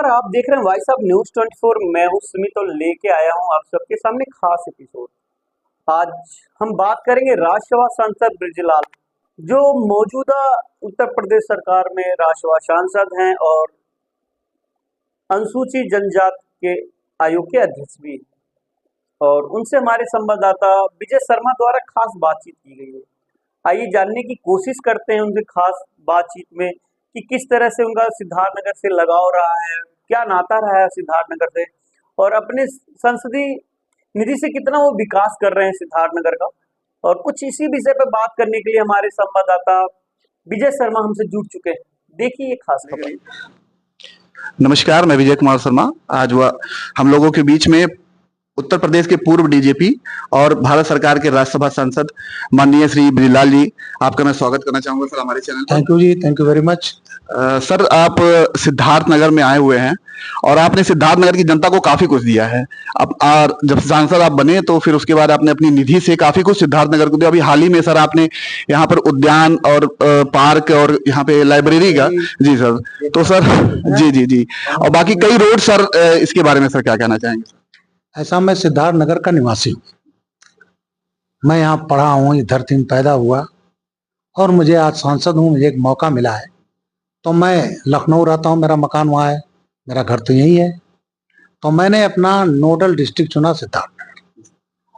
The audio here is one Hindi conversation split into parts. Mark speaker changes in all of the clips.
Speaker 1: नमस्कार, आप देख रहे हैं वॉइस ऑफ न्यूज़ 24। मैं हूं सुमित और लेके आया हूं आप सबके सामने खास एपिसोड। आज हम बात करेंगे राज्यसभा सांसद बृजलाल, जो मौजूदा उत्तर प्रदेश सरकार में राज्यसभा सांसद हैं और अनुसूचित जनजाति के आयोग के अध्यक्ष भी हैं। और उनसे हमारे संवाददाता विजय शर्मा द्वारा खास बातचीत की गई है। आइए जानने की कोशिश करते हैं उनसे खास बातचीत में कि किस तरह से उनका सिद्धार्थनगर से लगाव रहा है, क्या नाता रहा है सिद्धार्थनगर से, और अपने संसदीय निधि से कितना वो विकास कर रहे हैं सिद्धार्थनगर का। और कुछ इसी विषय पर बात करने के लिए हमारे संवाददाता विजय शर्मा हमसे जुड़ चुके हैं। देखिए ये खास खबर।
Speaker 2: नमस्कार, मैं विजय कुमार शर्मा। आज वह हम लोगों के बीच में उत्तर प्रदेश के पूर्व डीजीपी और भारत सरकार के राज्यसभा सांसद माननीय श्री बृजलाल जी, आपका मैं स्वागत करना चाहूंगा सर हमारे चैनल पर।
Speaker 3: Thank you ji, thank you very much.
Speaker 2: Sir, आप सिद्धार्थनगर में आए हुए हैं और आपने सिद्धार्थनगर की जनता को काफी कुछ दिया है। अब जब सांसद आप बने तो फिर उसके बाद आपने अपनी निधि से काफी कुछ सिद्धार्थनगर को दिया। अभी हाल ही में सर आपने यहाँ पर उद्यान और पार्क और यहाँ पे लाइब्रेरी का जी सर, तो सर जी जी जी और बाकी कई रोड सर, इसके बारे में सर क्या कहना चाहेंगे?
Speaker 3: ऐसा, मैं सिद्धार्थनगर का निवासी हूँ। मैं यहाँ पढ़ा हूँ, इस धरती में पैदा हुआ और मुझे आज सांसद हूँ, मुझे एक मौका मिला है। तो मैं लखनऊ रहता हूँ, मेरा मकान वहाँ है, मेरा घर तो यही है। तो मैंने अपना नोडल डिस्ट्रिक्ट चुना सिद्धार्थनगर,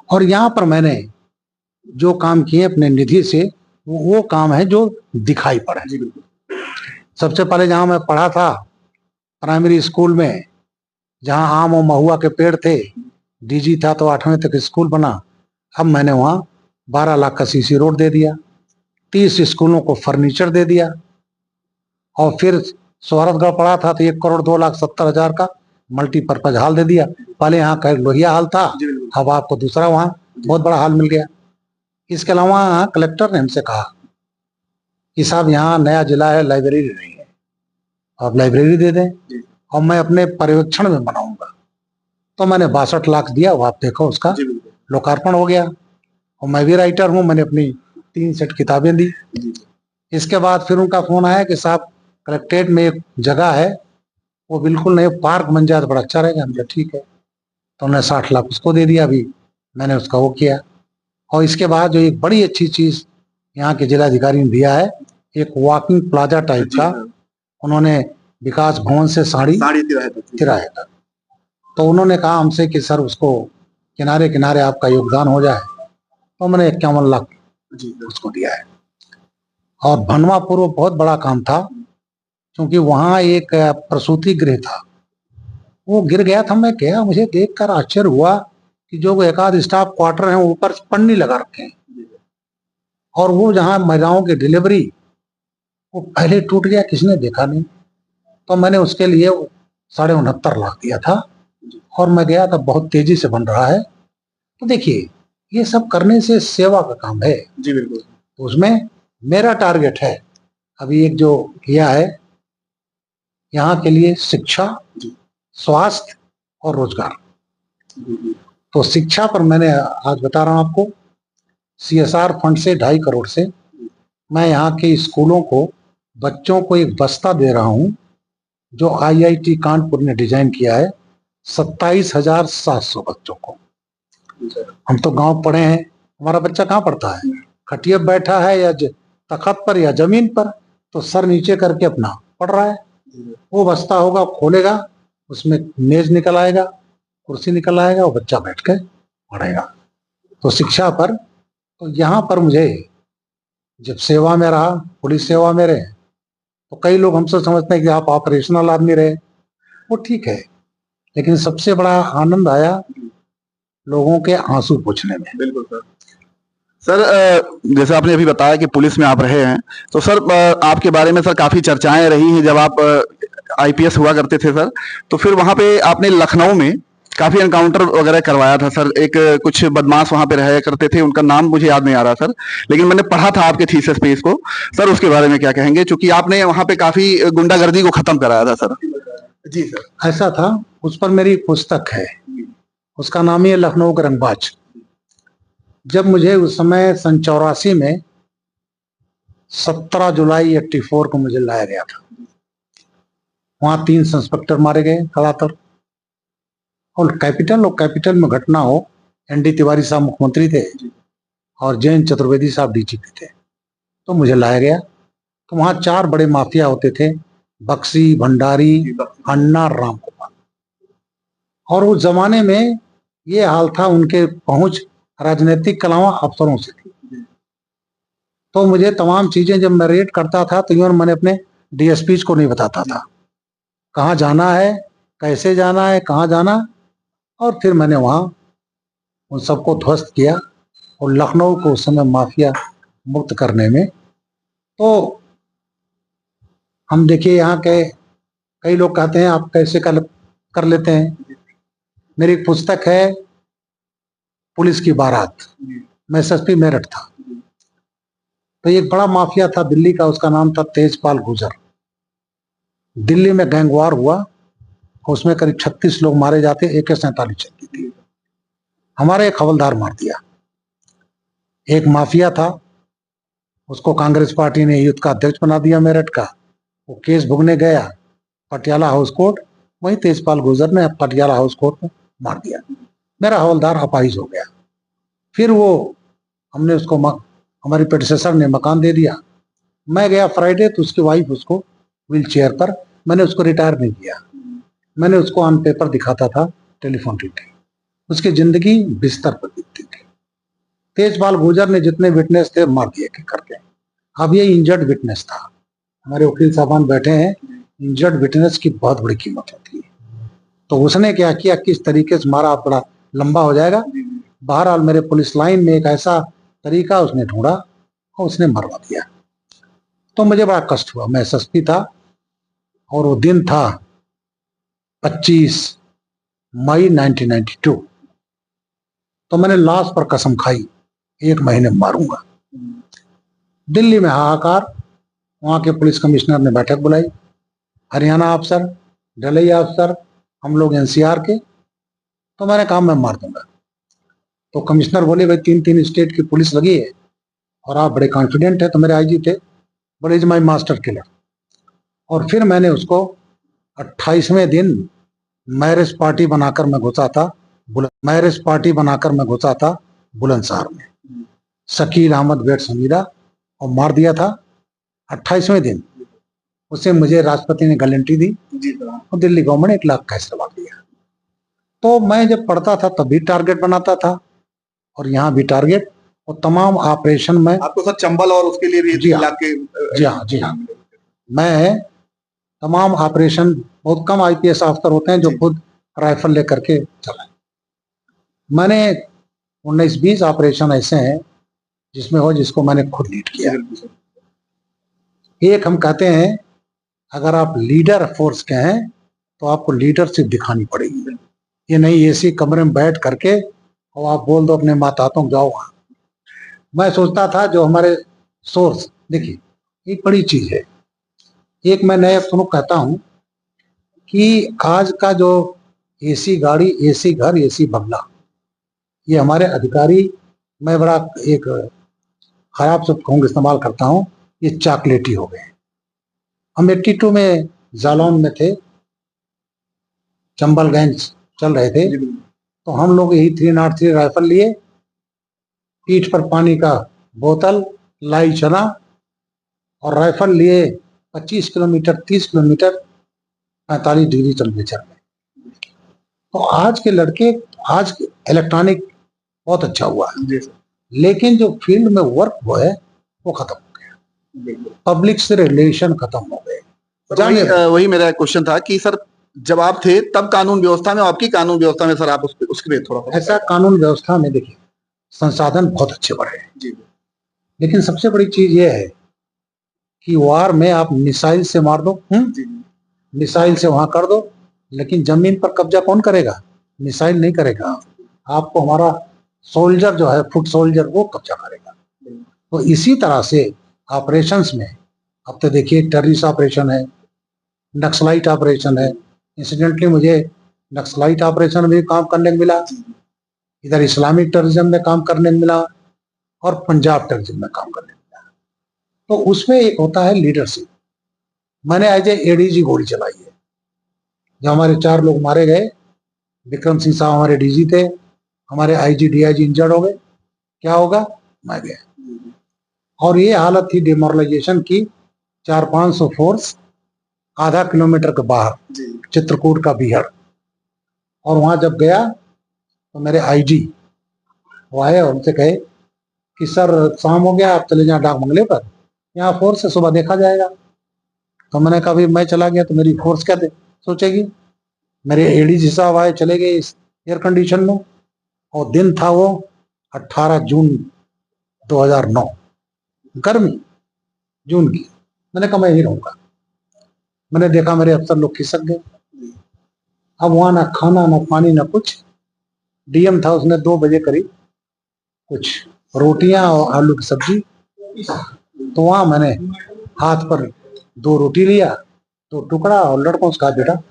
Speaker 3: और यहाँ पर मैंने जो काम किए अपने निधि से वो काम है जो दिखाई पड़े। सबसे पहले जहाँ मैं पढ़ा था प्राइमरी स्कूल में, जहाँ आम और महुआ के पेड़ थे, डीजी था तो 8वीं तक स्कूल बना। अब मैंने वहाँ 12 लाख का सीसी रोड दे दिया, 30 स्कूलों को फर्नीचर दे दिया, और फिर सोहरतगढ़ पड़ा था तो 1,02,70,000 का मल्टीपर्पज हॉल दे दिया। पहले यहाँ का लोहिया हॉल था, अब आपको दूसरा वहाँ बहुत बड़ा हॉल मिल गया। इसके अलावा कलेक्टर ने हमसे कहा कि साहब यहाँ नया जिला है, लाइब्रेरी नहीं है, आप लाइब्रेरी दे दें और मैं अपने पर्यवेक्षण में बनाऊंगा। तो मैंने 62 लाख दिया, वो आप देखो, उसका लोकार्पण हो गया। और मैं भी राइटर हूँ, मैंने अपनी 3 सेट किताबें दी। इसके बाद फिर उनका फोन आया कि साहब कलेक्ट्रेट में एक जगह है, वो बिल्कुल नहीं, पार्क बन जाए तो बड़ा अच्छा रहेगा। हमने ठीक है, तो उन्होंने 60 लाख उसको दे दिया। अभी मैंने उसका वो किया। और इसके बाद जो एक बड़ी अच्छी चीज यहाँ के जिलाधिकारी ने दिया है, एक वॉकिंग प्लाजा टाइप का, उन्होंने विकास भवन से साड़ी तिराहे का। तो उन्होंने कहा हमसे कि सर उसको किनारे किनारे आपका योगदान हो जाए, तो मैंने 51 लाख उसको दिया है। और भनवापुर वो बहुत बड़ा काम था, क्योंकि वहाँ एक प्रसूति गृह था, वो गिर गया था। मैं गया, मुझे देखकर आश्चर्य हुआ कि जो एक आध स्टाफ क्वार्टर है ऊपर पन्नी लगा रखे हैं, और वो जहाँ महिलाओं की डिलीवरी, वो पहले टूट गया, किसने देखा नहीं। तो मैंने उसके लिए 69.5 लाख दिया था, और मैं गया था, बहुत तेजी से बन रहा है। तो देखिए, ये सब करने से सेवा का काम है
Speaker 2: जी बिल्कुल।
Speaker 3: तो उसमें मेरा टारगेट है अभी एक जो किया है यहाँ के लिए, शिक्षा, स्वास्थ्य और रोजगार। तो शिक्षा पर मैंने आज बता रहा हूँ आपको, CSR फंड से 2.5 करोड़ से मैं यहाँ के स्कूलों को, बच्चों को एक बस्ता दे रहा हूँ जो IIT कानपुर ने डिजाइन किया है, 27,700 बच्चों को। हम तो गांव पढ़े हैं, हमारा बच्चा कहाँ पढ़ता है, खटिया बैठा है या तखत पर या जमीन पर, तो सर नीचे करके अपना पढ़ रहा है। वो बस्ता होगा, खोलेगा, उसमें मेज निकल आएगा, कुर्सी निकल आएगा, वो बच्चा बैठ के पढ़ेगा। तो शिक्षा पर, तो यहाँ पर मुझे जब सेवा में रहा, पुलिस सेवा में रहे, तो कई लोग हमसे समझते हैं कि आप ऑपरेशनल आदमी रहे, वो ठीक है, लेकिन सबसे बड़ा आनंद आया लोगों के आंसू पोंछने में।
Speaker 2: बिल्कुल सर। सर, जैसे आपने अभी बताया कि पुलिस में आप रहे हैं, तो सर आपके बारे में सर काफी चर्चाएं रही हैं जब आप IPS हुआ करते थे सर। तो फिर वहां पे आपने लखनऊ में काफी एनकाउंटर वगैरह करवाया था सर। एक कुछ बदमाश वहां पे रहा करते थे, उनका नाम मुझे याद नहीं आ रहा सर, लेकिन मैंने पढ़ा था आपके थीसिस पे इसको। सर उसके बारे में क्या कहेंगे, क्योंकि आपने वहां पे काफी गुंडागर्दी को खत्म कराया था सर।
Speaker 3: जी सर, ऐसा था। उस पर मेरी पुस्तक है, उसका नाम ही है लखनऊ का रंगबाज। जब मुझे उस समय 84 में 17 जुलाई 84 को मुझे लाया गया था, वहां 3 इंस्पेक्टर मारे गए कड़ातर। और कैपिटल में घटना हो, एनडी तिवारी साहब मुख्यमंत्री थे और जयंत चतुर्वेदी साहब डीजीपी थे। तो मुझे लाया गया, तो वहां 4 बड़े माफिया होते थे, बक्सी, भंडारी, अन्ना, राम गोपाल। और उस जमाने में ये हाल था, उनके पहुंच राजनीतिक के अलावा अफसरों से थी। तो मुझे तमाम चीजें जब मैं रेड करता था तो यूं मैंने अपने डीएसपी को नहीं बताता था कहाँ जाना है, कैसे जाना है, कहाँ जाना। और फिर मैंने वहां उन सबको ध्वस्त किया और लखनऊ को उस समय माफिया मुक्त करने में। तो हम देखिए यहाँ के कई लोग कहते हैं आप कैसे कर लेते हैं। मेरी एक पुस्तक है पुलिस की बारात, मैं एसएसपी मेरठ था। तो एक बड़ा माफिया था दिल्ली का, उसका नाम था तेजपाल गुजर। दिल्ली में गैंगवार हुआ, उसमें करीब 36 लोग मारे जाते, AK-47 चलती थी। हमारे एक हवलदार मार दिया। एक माफिया था, उसको कांग्रेस पार्टी ने युद्ध का अध्यक्ष बना दिया मेरठ का। वो केस भुगने गया पटियाला हाउस कोर्ट, वहीं तेजपाल गुजर ने पटियाला हाउस कोर्ट में मार दिया। मेरा हवलदार अपाहिज हो गया। फिर वो हमने उसको हमारी प्रेडिसेसर ने मकान दे दिया। मैं गया फ्राइडे, तो उसकी वाइफ उसको व्हील चेयर पर, मैंने उसको रिटायर नहीं किया, मैंने उसको ऑन पेपर दिखाता था, टेलीफोन रिटायर। उसकी जिंदगी बिस्तर पर बीतती थी। तेजपाल गुजर ने जितने विटनेस थे मार दिए करके। अब ये इंजर्ड विटनेस था, हमारे वकील साहबान बैठे हैं, इंजर्ड विटनेस की बहुत बड़ी कीमत होती है। तो उसने क्या किया, किस तरीके से मारा, बड़ा लंबा हो जाएगा। बहरहाल मेरे पुलिस लाइन में एक ऐसा तरीका उसने ढूंढा और उसने मरवा दिया। तो मुझे बड़ा कष्ट हुआ। मैं एसएसपी था और वो दिन था 25 मई 1992। तो मैंने लाश पर कसम खाई, 1 महीने मारूंगा। दिल्ली में हाहाकार, वहां के पुलिस कमिश्नर ने बैठक बुलाई, हरियाणा अफसर, ढलैया अफसर, हम लोग एनसीआर के। तो मैंने कहा मैं मार दूंगा। तो कमिश्नर बोले भाई 3 स्टेट की पुलिस लगी है और आप बड़े कॉन्फिडेंट है। तो मेरे आईजी थे, but is my master killer. और फिर मैंने उसको 28वें दिन मैरिज पार्टी बनाकर मैं घुसा था बुलंदशहर में, शकील अहमद बेट समीरा, और मार दिया था 28वें दिन। उससे मुझे राष्ट्रपति ने गारंटी दी और दिल्ली गवर्नमेंट 1 लाख कैश लगा दिया। तो मैं जब पढ़ता था तब भी टारगेट बनाता था और यहाँ भी टारगेट, और तमाम ऑपरेशन में
Speaker 2: आपको सर चंबल और उसके लिए भी
Speaker 3: जी हाँ,
Speaker 2: इलाके
Speaker 3: जी हाँ, मैं तमाम ऑपरेशन, बहुत कम आईपीएस अफसर होते हैं जो खुद राइफल लेकर के चलाए। मैंने 19-20 ऑपरेशन ऐसे हैं जिसको मैंने खुद लीड किया। एक हम कहते हैं अगर आप लीडर फोर्स के हैं तो आपको लीडरशिप दिखानी पड़ेगी। ये नहीं एसी कमरे में बैठ करके और आप बोल दो अपने माताओं जाओ वहां। मैं सोचता था जो हमारे सोर्स, देखिए एक बड़ी चीज है, एक मैं नए अफसरों को कहता हूं कि आज का जो एसी गाड़ी, एसी घर, एसी बंगला, ये हमारे अधिकारी, मैं बड़ा एक खराब शब्द कहूंगा, इस्तेमाल करता हूं, ये चॉकलेटी हो गए। हम 82 में जालौन में थे, चंबल गैंग चल रहे थे, तो हम लोग यही 303 राइफल लिए, पीठ पर पानी का बोतल, लाई चना और राइफल लिए 25 किलोमीटर 30 किलोमीटर 45 डिग्री टेम्परेचर में। तो आज के लड़के, आज इलेक्ट्रॉनिक बहुत अच्छा हुआ है, लेकिन जो फील्ड में वर्क हुआ है वो खत्म हो गया, पब्लिक से रिलेशन खत्म हो गए।
Speaker 2: वही मेरा क्वेश्चन था कि सर जब आप थे तब कानून व्यवस्था में, आपकी कानून व्यवस्था में सर आप उसके लिए थोड़ा
Speaker 3: ऐसा कानून व्यवस्था में देखिए संसाधन बहुत अच्छे बढ़े हैं जी, लेकिन सबसे बड़ी चीज ये है कि वार में आप मिसाइल से मार दो, मिसाइल से वहां कर दो, लेकिन जमीन पर कब्जा कौन करेगा? मिसाइल नहीं करेगा, आपको हमारा सोल्जर जो है, फुट सोल्जर, वो कब्जा करेगा। तो इसी तरह से ऑपरेशंस में अब तो देखिए टेररिस्ट ऑपरेशन है, नक्सलाइट ऑपरेशन है। इंसिडेंटली मुझे नक्सलाइट ऑपरेशन में भी काम करने को मिला, इधर इस्लामिक टेररिज्म में काम करने को मिला और पंजाब टेररिज्म में काम करने को मिला। तो उसमें एक होता है लीडरशिप। मैंने एज ए एडीजी गोली चलाई है, जो हमारे 4 लोग मारे गए, विक्रम सिंह साहब हमारे डीजी थे, हमारे आईजी डीआईजी इंजर्ड हो गए, क्या होगा? मैं गया। और ये हालत थी डिमोरलाइजेशन की। 400-500 फोर्स आधा किलोमीटर के बाहर, चित्रकूट का बीहड़। और वहां जब गया तो मेरे आईजी वो आए और उनसे कहे कि सर शाम हो गया, आप चले जाएं डाक बंगले पर, यहाँ फोर्स से सुबह देखा जाएगा। तो मैंने कहा भाई मैं चला गया तो मेरी फोर्स क्या सोचेगी? मेरे एडीजी साहब आए, चले गए इस एयर कंडीशन में, और दिन था वो 18 जून 2009, गर्मी जून की। मैंने कहा मैं यही रहूंगा। मैंने देखा मेरे अफसर लोग खिसक गए। अब वहां ना खाना ना पानी ना कुछ। डीएम था, उसने 2 बजे करीब कुछ रोटियां और आलू की सब्जी, तो वहां मैंने हाथ पर 2 रोटी लिया, 2 टुकड़ा, और लड़कों से कहा बेटा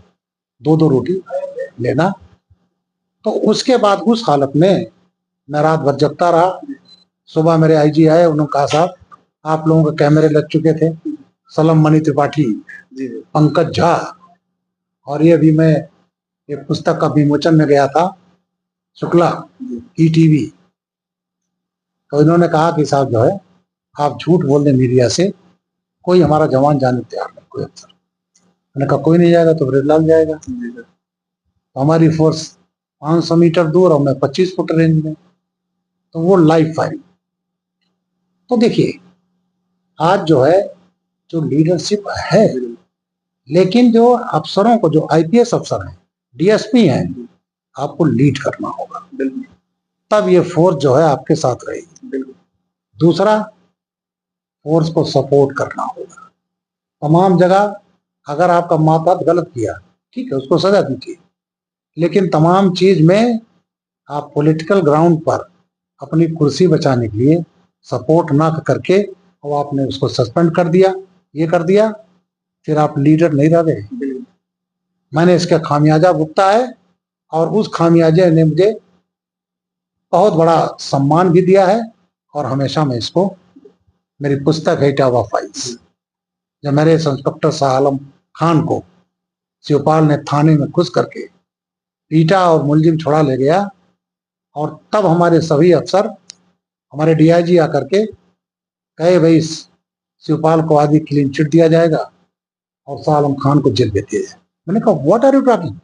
Speaker 3: 2-2 रोटी लेना। तो उसके बाद उस हालत में मैं रात भर जगता रहा। सुबह मेरे आईजी आए, उन्होंने कहा साहब आप लोगों के कैमरे लग चुके थे, सलम मणि त्रिपाठी, पंकज झा, और ये भी मैं एक पुस्तक का विमोचन में गया था, शुक्ला ईटीवी। तो इन्होंने कहा कि साहब जो है आप झूठ बोल दें मीडिया से, कोई हमारा जवान जाने तैयार नहीं, कोई अफसर। मैंने कहा कोई नहीं जाएगा तो ब्रजलाल जाएगा। तो हमारी फोर्स 500 मीटर दूर और मैं 25 फुट रेंज में, तो वो लाइव फायरिंग। तो देखिए आज जो है जो लीडरशिप है, लेकिन जो अफसरों को, जो आईपीएस अफसर हैं, डीएसपी हैं, आपको लीड करना होगा, तब ये फोर्स जो है आपके साथ रहेगी। दूसरा, फोर्स को सपोर्ट करना होगा तमाम जगह। अगर आपका मातहत गलत किया, ठीक है, उसको सजा दीजिए, लेकिन तमाम चीज में आप पॉलिटिकल ग्राउंड पर अपनी कुर्सी बचाने के लिए सपोर्ट ना करके, और आपने उसको सस्पेंड कर दिया, ये कर दिया, फिर आप लीडर नहीं रह गए। मैंने इसका खामियाजा भुगता है, और उस खामियाजे ने मुझे बहुत बड़ा सम्मान भी दिया है, और हमेशा मैं इसको, मेरी पुस्तक है इटावा फाइल्स, जब मेरे इंस्पेक्टर शाह आलम खान को शिवपाल ने थाने में घुस करके पीटा और मुलजिम छुड़ा ले गया, और तब हमारे सभी अफसर, हमारे डीआईजी आकर के कहे भाई शिवपाल को आदि क्लीन चिट दिया जाएगा और शाह आलम खान को जेल भेज दिया जाए। मैंने कहा व्हाट आर यू टॉकिंग?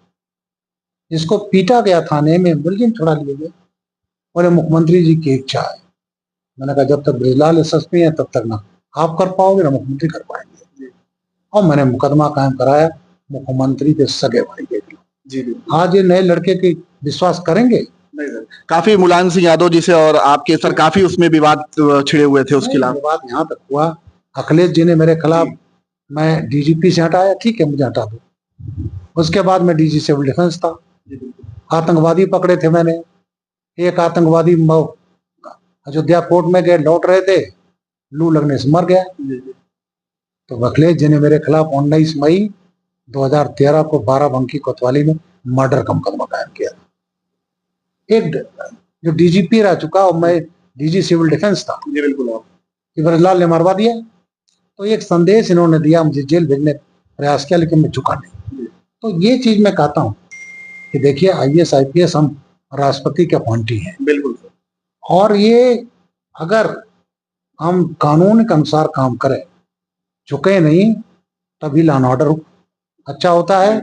Speaker 3: इसको पीटा गया थाने में, मुलजिम छुड़ा लिए गए, और मुख्यमंत्री जी की इच्छा है। मैंने कहा जब तक ब्रजलाल एसएसपी है तब तक ना आप कर पाओगे ना मुख्यमंत्री कर पाएंगे। और मैंने मुकदमा कायम कराया मुख्यमंत्री के सगे भाई के खिलाफ। आज ये नए लड़के की विश्वास करेंगे?
Speaker 2: काफी मुलायम सिंह यादव जी से और आपके सर काफी उसमें विवाद छिड़े हुए थे, उसके खिलाफ
Speaker 3: बात यहाँ तक हुआ, अखिलेश जी ने मेरे खिलाफ, मैं डीजीपी से हटाया, ठीक है मुझे हटा दो। उसके बाद मैं डीजी सिविल डिफेंस था, आतंकवादी पकड़े थे मैंने। एक आतंकवादी अयोध्या कोर्ट में गए, लौट रहे थे, लू लगने से मर गया। तो अखिलेश जी ने मेरे खिलाफ 19 मई 2013 को बाराबंकी कोतवाली में मर्डर का मुकदमा कायम किया। एक जो डीजीपी रह चुका और मैं डीजी सिविल डिफेंस था, कि ब्रजलाल ने मरवा दिया, तो एक संदेश इन्होंने दिया, मुझे जेल भेजने प्रयास किया, लेकिन मैं झुका नहीं। तो ये चीज मैं कहता हूँ कि देखिए आईएएस आईपीएस हम राष्ट्रपति के अपॉइंटी हैं, बिल्कुल, और ये अगर हम कानून के अनुसार काम करें, झुके नहीं, तभी लॉ एंड ऑर्डर अच्छा होता है,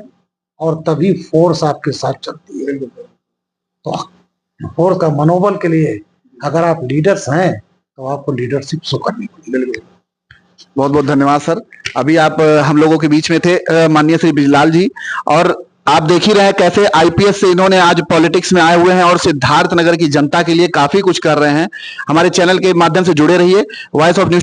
Speaker 3: और तभी फोर्स आपके साथ चलती है। तो फोर्स का मनोबल के लिए अगर आप लीडर्स हैं तो आपको लीडरशिप शो करनी पड़ेगी।
Speaker 2: बहुत बहुत धन्यवाद सर। अभी आप हम लोगों के बीच में थे माननीय श्री ब्रजलाल जी, और आप देख ही रहे हैं कैसे आईपीएस से इन्होंने आज पॉलिटिक्स में आए हुए हैं और सिद्धार्थनगर की जनता के लिए काफी कुछ कर रहे हैं। हमारे चैनल के माध्यम से जुड़े रहिए। Voice of news